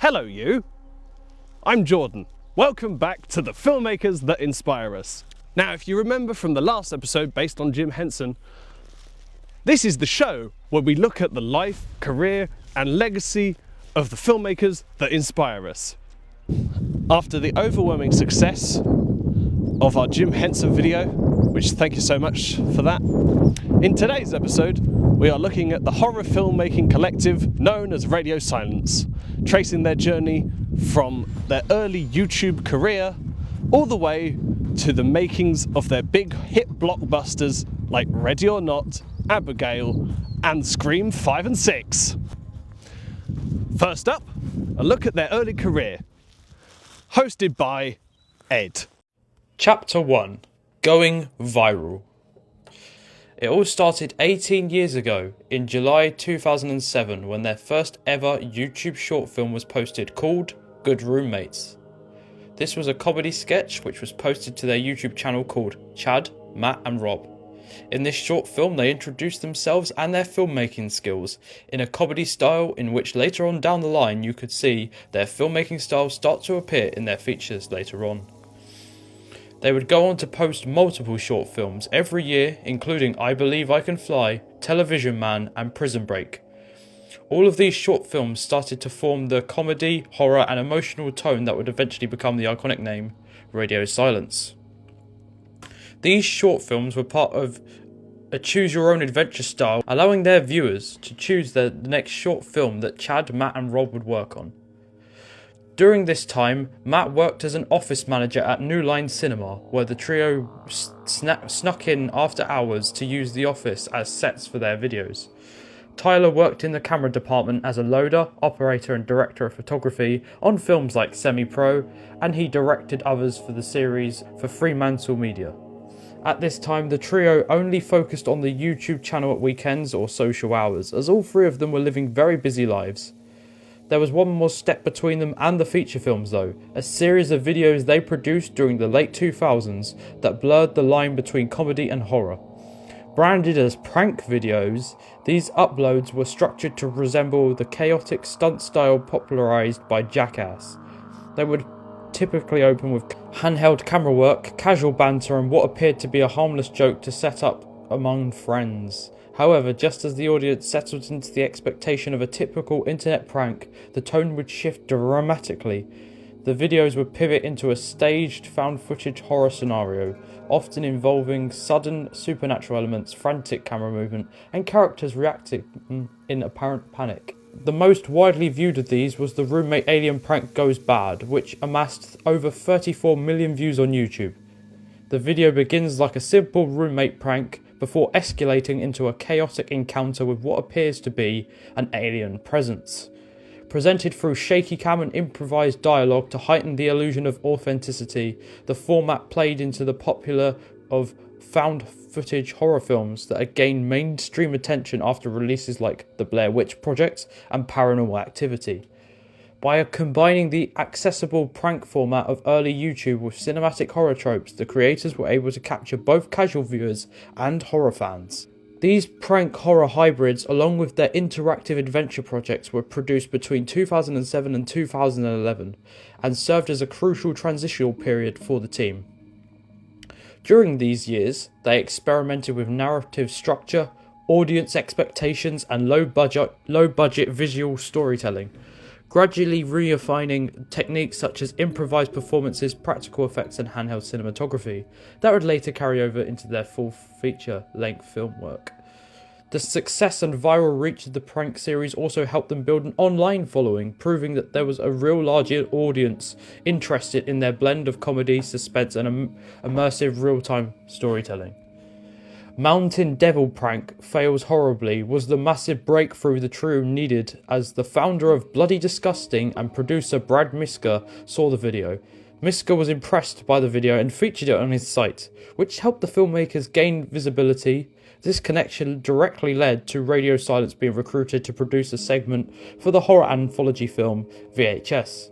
Hello you, I'm Jordan. Welcome back to the Filmmakers That Inspire Us. Now if you remember from the last episode based on Jim Henson, this is the show where we look at the life, career and legacy of the filmmakers that inspire us. After the overwhelming success of our Jim Henson video, which thank you so much for that, in today's episode we are looking at the horror filmmaking collective known as Radio Silence, tracing their journey from their early YouTube career all the way to the makings of their big hit blockbusters like Ready or Not, Abigail and Scream 5 and 6. First up, a look at their early career, hosted by Ed. Chapter 1. Going Viral. It all started 18 years ago in July 2007 when their first ever YouTube short film was posted called Good Roommates. This was a comedy sketch which was posted to their YouTube channel called Chad, Matt and Rob. In this short film they introduced themselves and their filmmaking skills in a comedy style in which later on down the line you could see their filmmaking style start to appear in their features later on. They would go on to post multiple short films every year, including I Believe I Can Fly, Television Man and Prison Break. All of these short films started to form the comedy, horror and emotional tone that would eventually become the iconic name, Radio Silence. These short films were part of a choose-your-own-adventure style, allowing their viewers to choose the next short film that Chad, Matt and Rob would work on. During this time, Matt worked as an office manager at New Line Cinema, where the trio snuck in after hours to use the office as sets for their videos. Tyler worked in the camera department as a loader, operator and director of photography on films like Semi-Pro, and he directed others for the series for Fremantle Media. At this time, the trio only focused on the YouTube channel at weekends or social hours, as all three of them were living very busy lives. There was one more step between them and the feature films though, a series of videos they produced during the late 2000s that blurred the line between comedy and horror. Branded as prank videos, these uploads were structured to resemble the chaotic stunt style popularised by Jackass. They would typically open with handheld camera work, casual banter and what appeared to be a harmless joke to set up among friends. However, just as the audience settled into the expectation of a typical internet prank, the tone would shift dramatically. The videos would pivot into a staged found footage horror scenario, often involving sudden supernatural elements, frantic camera movement, and characters reacting in apparent panic. The most widely viewed of these was the roommate alien prank Goes Bad, which amassed over 34 million views on YouTube. The video begins like a simple roommate prank before escalating into a chaotic encounter with what appears to be an alien presence. Presented through shaky cam and improvised dialogue to heighten the illusion of authenticity, the format played into the popular of found footage horror films that had gained mainstream attention after releases like The Blair Witch Project and Paranormal Activity. By combining the accessible prank format of early YouTube with cinematic horror tropes, the creators were able to capture both casual viewers and horror fans. These prank horror hybrids, along with their interactive adventure projects, were produced between 2007 and 2011 and served as a crucial transitional period for the team. During these years, they experimented with narrative structure, audience expectations and low-budget visual storytelling, gradually refining techniques such as improvised performances, practical effects and handheld cinematography that would later carry over into their full feature-length film work. The success and viral reach of the prank series also helped them build an online following, proving that there was a real large audience interested in their blend of comedy, suspense and immersive real-time storytelling. Mountain Devil Prank Fails Horribly was the massive breakthrough the trio needed as the founder of Bloody Disgusting and producer Brad Miska saw the video. Miska was impressed by the video and featured it on his site, which helped the filmmakers gain visibility. This connection directly led to Radio Silence being recruited to produce a segment for the horror anthology film VHS.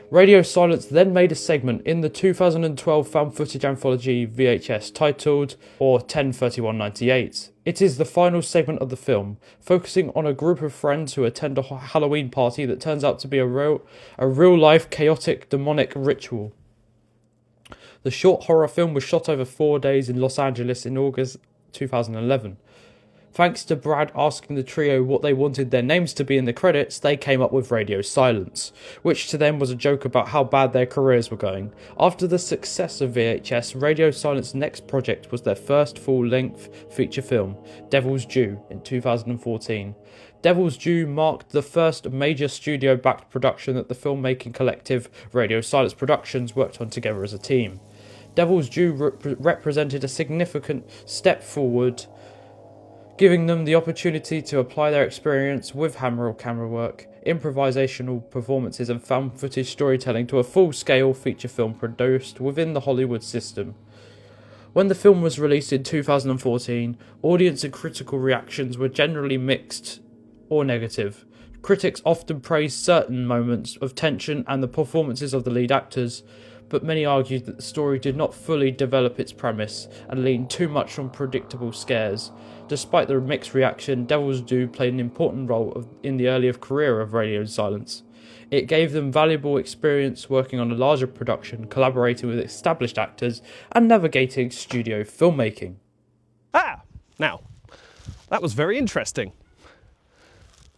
Radio Silence then made a segment in the 2012 found footage anthology VHS titled Or 103198. It is the final segment of the film, focusing on a group of friends who attend a Halloween party that turns out to be a real-life, chaotic, demonic ritual. The short horror film was shot over 4 days in Los Angeles in August 2011. Thanks to Brad asking the trio what they wanted their names to be in the credits, they came up with Radio Silence, which to them was a joke about how bad their careers were going. After the success of VHS, Radio Silence's next project was their first full-length feature film, Devil's Due, in 2014. Devil's Due marked the first major studio-backed production that the filmmaking collective Radio Silence Productions worked on together as a team. Devil's Due represented a significant step forward, giving them the opportunity to apply their experience with camera work, improvisational performances and found footage storytelling to a full-scale feature film produced within the Hollywood system. When the film was released in 2014, audience and critical reactions were generally mixed or negative. Critics often praised certain moments of tension and the performances of the lead actors, but many argued that the story did not fully develop its premise and leaned too much on predictable scares. Despite the mixed reaction, Devil's Due played an important role in the earlier career of Radio Silence. It gave them valuable experience working on a larger production, collaborating with established actors, and navigating studio filmmaking. Now, that was very interesting.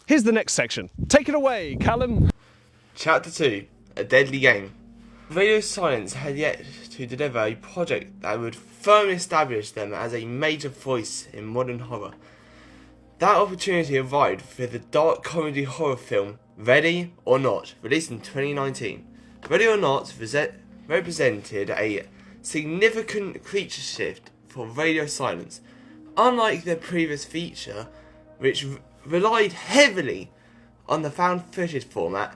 Here's the next section. Take it away, Callum. Chapter 2, A Deadly Game. Radio Silence had yet to deliver a project that would firmly establish them as a major voice in modern horror. That opportunity arrived for the dark comedy horror film Ready or Not, released in 2019. Ready or Not represented a significant creature shift for Radio Silence. Unlike their previous feature, which relied heavily on the found footage format,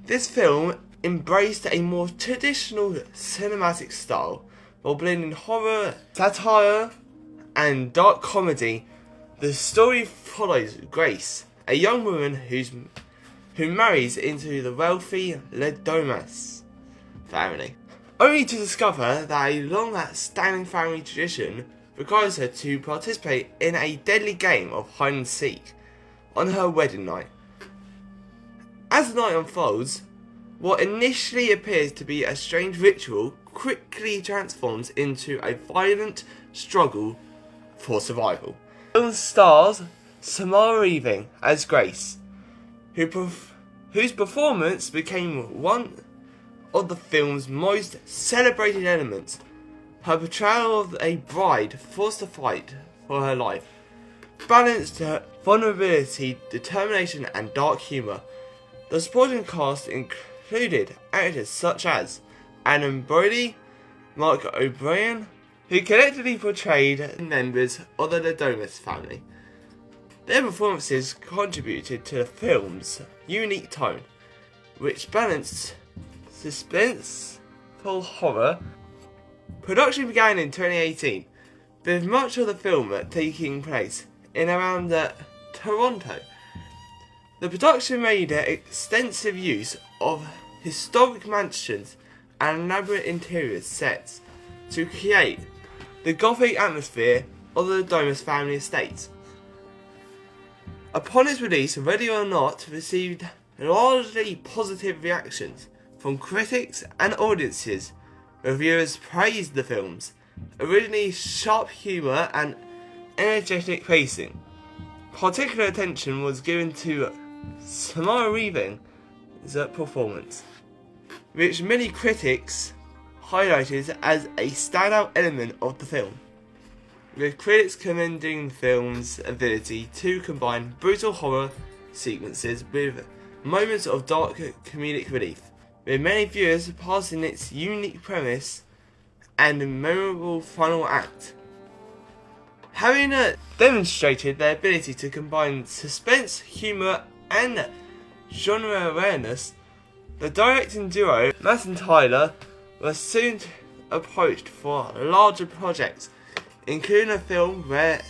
this film embraced a more traditional cinematic style while blending horror, satire, and dark comedy. The story follows Grace, a young woman who marries into the wealthy Ledomas family, only to discover that a long-standing family tradition requires her to participate in a deadly game of hide and seek on her wedding night. As the night unfolds, what initially appears to be a strange ritual quickly transforms into a violent struggle for survival. The film stars Samara Weaving as Grace, whose performance became one of the film's most celebrated elements. Her portrayal of a bride forced to fight for her life balanced vulnerability, determination, and dark humour. The supporting cast included actors such as Adam Brody, Mark O'Brien, who collectively portrayed members of the Ledomas family. Their performances contributed to the film's unique tone, which balanced suspenseful horror. Production began in 2018, with much of the film taking place in around Toronto. The production made extensive use of historic mansions and elaborate interior sets to create the gothic atmosphere of the Ledomas family estate. Upon its release, Ready or Not received largely positive reactions from critics and audiences. Reviewers praised the film's originally sharp humour and energetic pacing. Particular attention was given to Samara Weaving's performance, which many critics highlighted as a standout element of the film, with critics commending the film's ability to combine brutal horror sequences with moments of dark comedic relief, with many viewers passing its unique premise and memorable final act. Having demonstrated their ability to combine suspense, humour and genre awareness, the directing duo, Matt and Tyler, were soon approached for larger projects, including a film where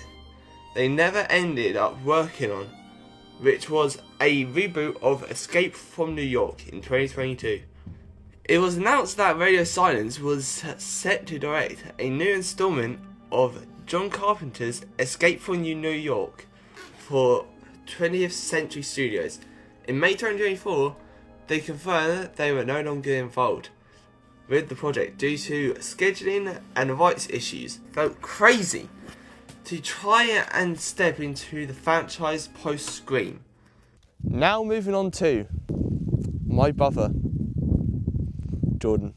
they never ended up working on, which was a reboot of Escape from New York in 2022. It was announced that Radio Silence was set to direct a new installment of John Carpenter's Escape from New York for 20th Century Studios. In May 2024, they confirmed they were no longer involved with the project due to scheduling and rights issues. Felt crazy to try and step into the franchise post-Scream. Now moving on to my brother, Jordan.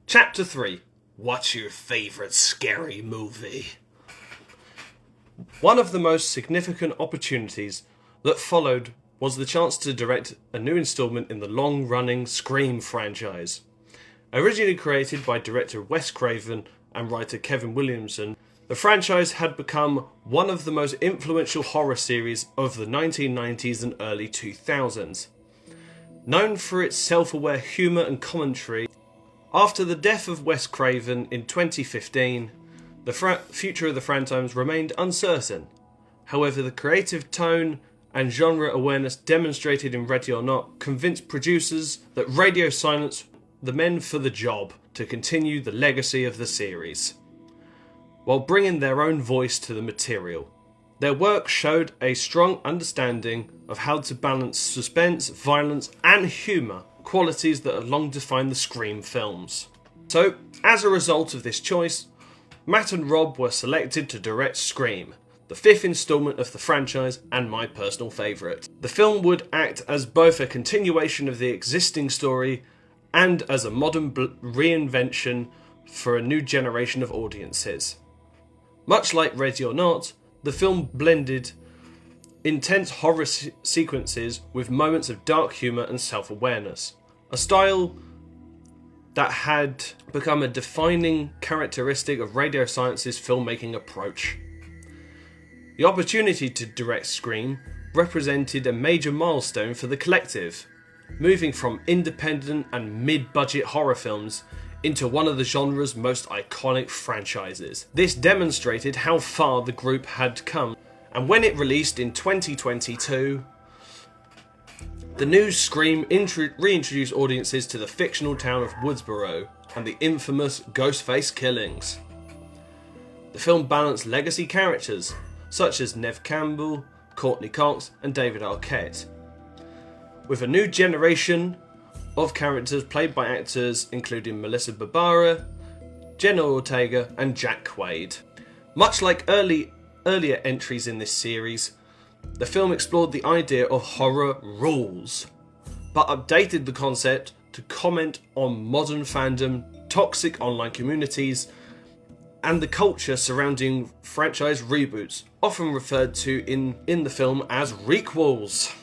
Chapter 3. What's your favourite scary movie? One of the most significant opportunities that followed was the chance to direct a new instalment in the long-running Scream franchise. Originally created by director Wes Craven and writer Kevin Williamson, the franchise had become one of the most influential horror series of the 1990s and early 2000s. Known for its self-aware humour and commentary, after the death of Wes Craven in 2015, the future of the franchise remained uncertain. However, the creative tone and genre awareness demonstrated in Ready or Not convinced producers that Radio Silence were the men for the job to continue the legacy of the series, while bringing their own voice to the material. Their work showed a strong understanding of how to balance suspense, violence and humour, qualities that have long defined the Scream films. So, as a result of this choice, Matt and Rob were selected to direct Scream, the fifth instalment of the franchise and my personal favourite. The film would act as both a continuation of the existing story and as a modern reinvention for a new generation of audiences. Much like Ready or Not, the film blended intense horror sequences with moments of dark humour and self-awareness, a style that had become a defining characteristic of Radio Silence's filmmaking approach. The opportunity to direct Scream represented a major milestone for the collective, moving from independent and mid-budget horror films into one of the genre's most iconic franchises. This demonstrated how far the group had come, and when it released in 2022, the new Scream reintroduced audiences to the fictional town of Woodsboro and the infamous Ghostface killings. The film balanced legacy characters such as Neve Campbell, Courtney Cox and David Arquette, with a new generation of characters played by actors including Melissa Barbara, Jenna Ortega and Jack Quaid. Much like earlier entries in this series, the film explored the idea of horror rules, but updated the concept to comment on modern fandom, toxic online communities, and the culture surrounding franchise reboots, often referred to in the film as requels.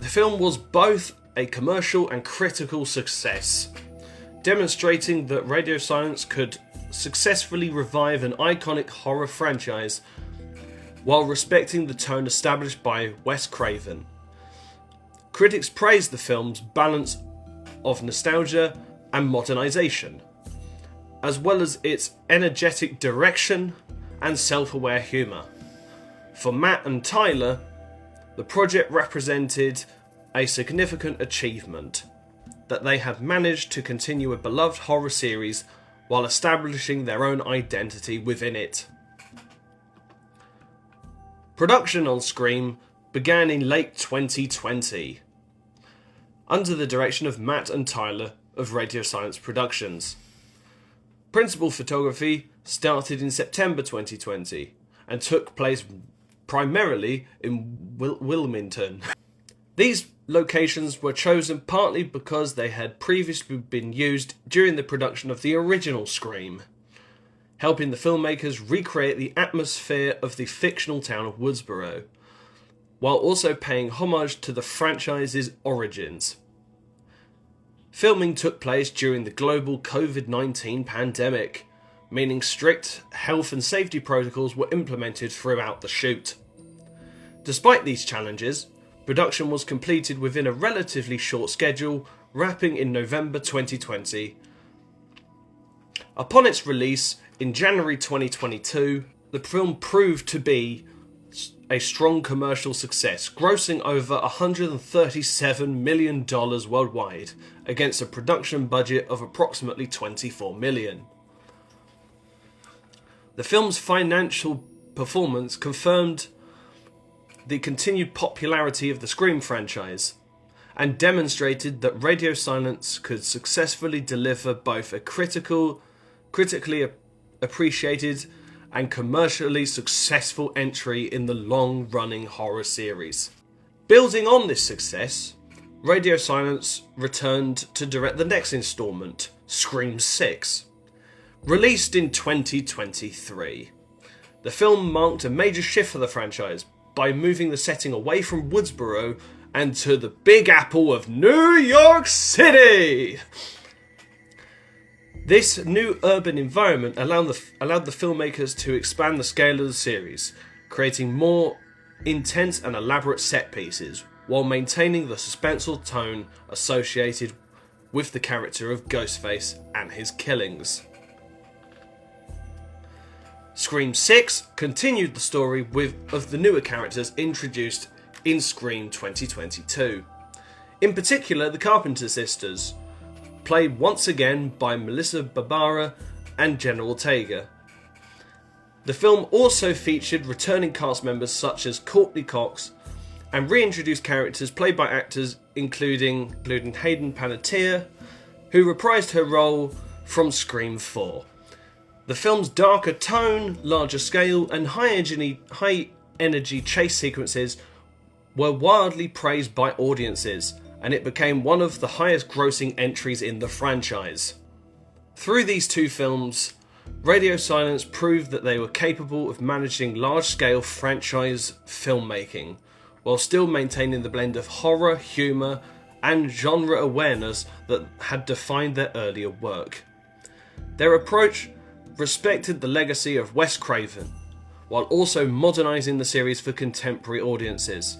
The film was both a commercial and critical success, demonstrating that Radio Silence could successfully revive an iconic horror franchise while respecting the tone established by Wes Craven. Critics praised the film's balance of nostalgia and modernization, as well as its energetic direction and self-aware humour. For Matt and Tyler, the project represented a significant achievement, that they had managed to continue a beloved horror series while establishing their own identity within it. Production on Scream began in late 2020, under the direction of Matt and Tyler of Radio Silence Productions. Principal photography started in September 2020 and took place primarily in Wilmington. These locations were chosen partly because they had previously been used during the production of the original Scream, helping the filmmakers recreate the atmosphere of the fictional town of Woodsboro, while also paying homage to the franchise's origins. Filming took place during the global COVID-19 pandemic, meaning strict health and safety protocols were implemented throughout the shoot. Despite these challenges, production was completed within a relatively short schedule, wrapping in November 2020. Upon its release in January 2022, the film proved to be a strong commercial success, grossing over $137 million worldwide against a production budget of approximately $24 million. The film's financial performance confirmed the continued popularity of the Scream franchise and demonstrated that radio silence could successfully deliver both a critically appreciated and commercially successful entry in the long-running horror series. Building on this success, Radio Silence returned to direct the next installment, Scream 6, released in 2023. The film marked a major shift for the franchise by moving the setting away from Woodsboro and to the Big Apple of New York City. This new urban environment allowed the filmmakers to expand the scale of the series, creating more intense and elaborate set pieces, while maintaining the suspenseful tone associated with the character of Ghostface and his killings. Scream 6 continued the story of the newer characters introduced in Scream 2022. In particular, the Carpenter sisters, played once again by Melissa Barbara and Jenna Ortega. The film also featured returning cast members such as Courtney Cox and reintroduced characters played by actors including Hayden Panettiere, who reprised her role from Scream 4. The film's darker tone, larger scale, and high energy chase sequences were wildly praised by audiences, and it became one of the highest grossing entries in the franchise. Through these two films, Radio Silence proved that they were capable of managing large-scale franchise filmmaking, while still maintaining the blend of horror, humour, and genre awareness that had defined their earlier work. Their approach respected the legacy of Wes Craven, while also modernising the series for contemporary audiences,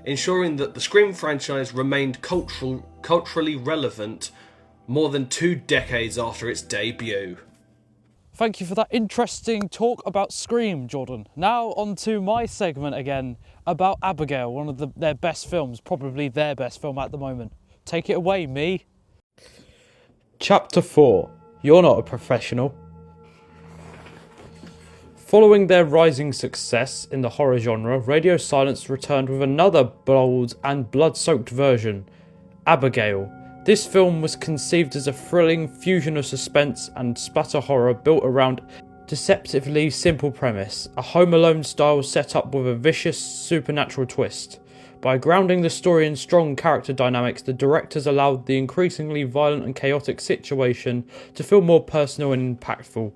ensuring that the Scream franchise remained culturally relevant more than 2 decades after its debut. Thank you for that interesting talk about Scream, Jordan. Now on to my segment again about Abigail, one of their best films, probably their best film at the moment. Take it away, me. Chapter 4. You're not a professional. Following their rising success in the horror genre, Radio Silence returned with another bold and blood-soaked version, Abigail. This film was conceived as a thrilling fusion of suspense and splatter horror built around a deceptively simple premise, a Home Alone style setup with a vicious supernatural twist. By grounding the story in strong character dynamics, the directors allowed the increasingly violent and chaotic situation to feel more personal and impactful,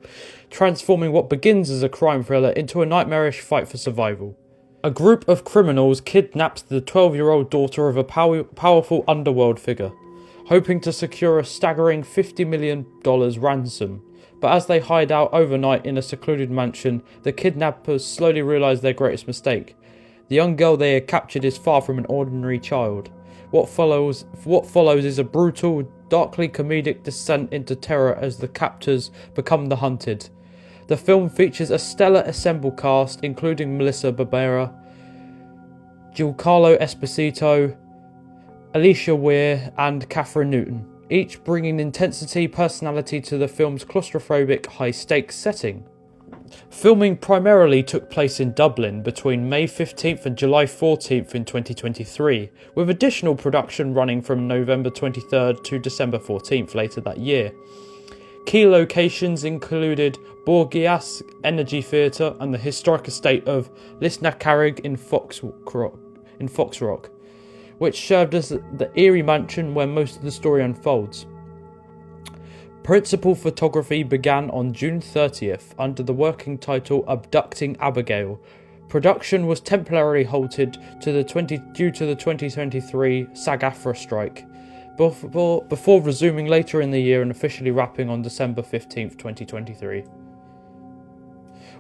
transforming what begins as a crime thriller into a nightmarish fight for survival. A group of criminals kidnaps the 12-year-old daughter of a powerful underworld figure, hoping to secure a staggering $50 million ransom. But as they hide out overnight in a secluded mansion, the kidnappers slowly realise their greatest mistake. The young girl they had captured is far from an ordinary child. What follows is a brutal, darkly comedic descent into terror as the captors become the hunted. The film features a stellar ensemble cast, including Melissa Barbera, Giancarlo Esposito, Alicia Weir, and Catherine Newton, each bringing intensity, personality to the film's claustrophobic, high-stakes setting. Filming primarily took place in Dublin between May 15th and July 14th in 2023, with additional production running from November 23rd to December 14th later that year. Key locations included Borgias Energy Theatre and the historic estate of Lisnacarrig in Foxrock, which served as the eerie mansion where most of the story unfolds. Principal photography began on June 30th under the working title Abducting Abigail. Production was temporarily halted due to the 2023 SAG-AFTRA strike, before resuming later in the year and officially wrapping on December 15th, 2023.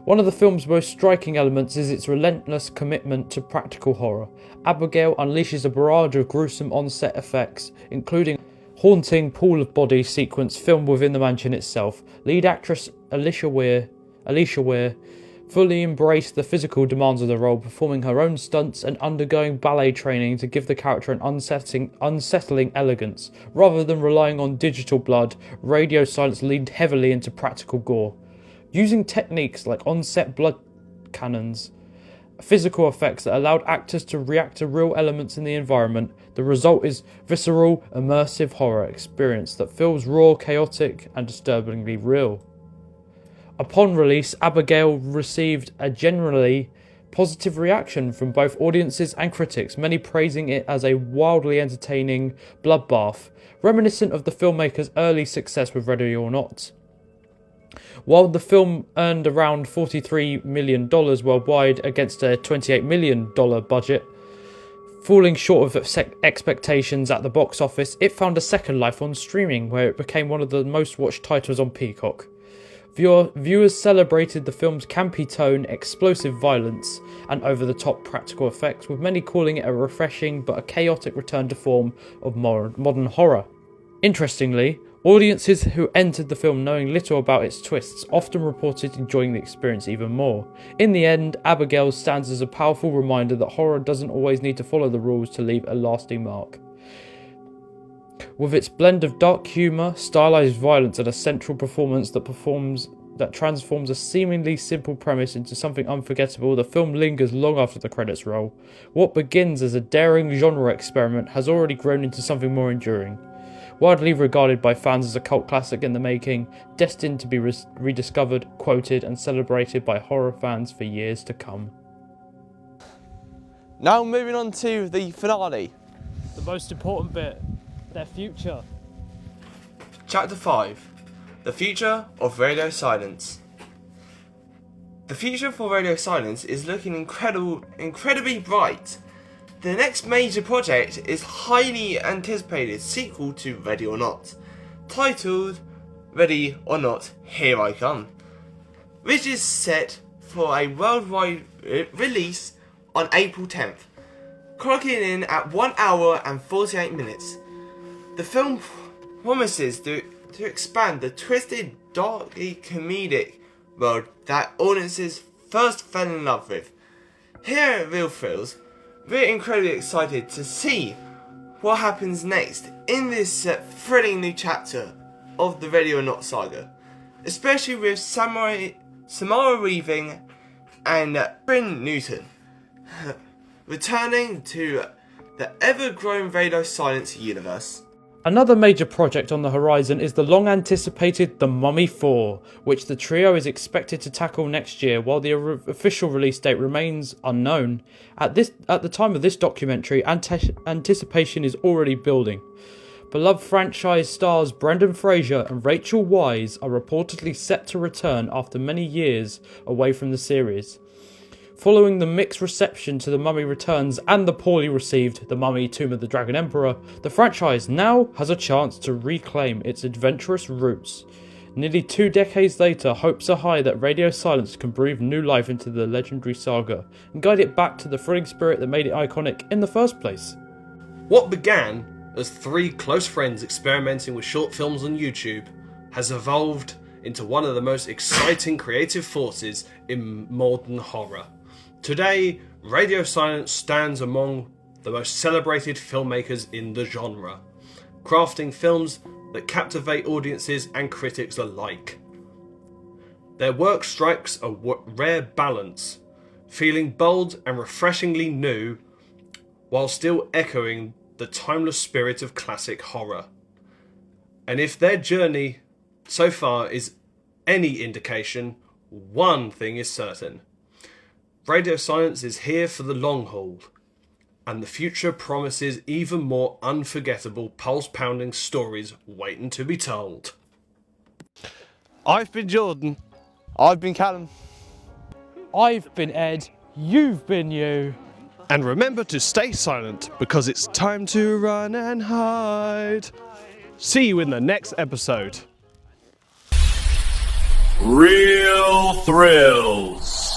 One of the film's most striking elements is its relentless commitment to practical horror. Abigail unleashes a barrage of gruesome on-set effects, including haunting pool of body sequence filmed within the mansion itself. Lead actress Alicia Weir fully embraced the physical demands of the role, performing her own stunts and undergoing ballet training to give the character an unsettling elegance. Rather than relying on digital blood, Radio Silence leaned heavily into practical gore. Using techniques like on-set blood cannons, physical effects that allowed actors to react to real elements in the environment, the result is visceral, immersive horror experience that feels raw, chaotic, and disturbingly real. Upon release, Abigail received a generally positive reaction from both audiences and critics, many praising it as a wildly entertaining bloodbath, reminiscent of the filmmaker's early success with Ready or Not. While the film earned around $43 million worldwide against a $28 million budget, falling short of expectations at the box office, it found a second life on streaming, where it became one of the most watched titles on Peacock. Viewers celebrated the film's campy tone, explosive violence, and over-the-top practical effects, with many calling it a refreshing but a chaotic return to form of modern horror. Interestingly, audiences who entered the film knowing little about its twists often reported enjoying the experience even more. In the end, Abigail stands as a powerful reminder that horror doesn't always need to follow the rules to leave a lasting mark. With its blend of dark humour, stylized violence, and a central performance that transforms a seemingly simple premise into something unforgettable, the film lingers long after the credits roll. What begins as a daring genre experiment has already grown into something more enduring. Widely regarded by fans as a cult classic in the making, destined to be rediscovered, quoted, and celebrated by horror fans for years to come. Now moving on to the finale. The most important bit, their future. Chapter 5. The Future of Radio Silence. The future for Radio Silence is looking incredibly bright. The next major project is highly anticipated sequel to Ready or Not, titled Ready or Not, Here I Come, which is set for a worldwide release on April 10th, clocking in at 1 hour and 48 minutes. The film promises to expand the twisted, darkly comedic world that audiences first fell in love with. Here at Real Thrills, we're incredibly excited to see what happens next in this thrilling new chapter of the Ready or Not saga, especially with Samara Weaving and Bryn Newton returning to the ever-growing Radio Silence universe. Another major project on the horizon is the long-anticipated The Mummy 4, which the trio is expected to tackle next year, while the official release date remains unknown. At the time of this documentary, anticipation is already building. Beloved franchise stars Brendan Fraser and Rachel Weisz are reportedly set to return after many years away from the series. Following the mixed reception to The Mummy Returns and the poorly received The Mummy Tomb of the Dragon Emperor, the franchise now has a chance to reclaim its adventurous roots. Nearly 2 decades later, hopes are high that Radio Silence can breathe new life into the legendary saga and guide it back to the thrilling spirit that made it iconic in the first place. What began as 3 close friends experimenting with short films on YouTube has evolved into one of the most exciting creative forces in modern horror. Today, Radio Silence stands among the most celebrated filmmakers in the genre, crafting films that captivate audiences and critics alike. Their work strikes a rare balance, feeling bold and refreshingly new, while still echoing the timeless spirit of classic horror. And if their journey so far is any indication, one thing is certain. Radio Silence is here for the long haul, and the future promises even more unforgettable, pulse-pounding stories waiting to be told. I've been Jordan. I've been Callum. I've been Ed, you've been you. And remember to stay silent, because it's time to run and hide. See you in the next episode. Real Thrills.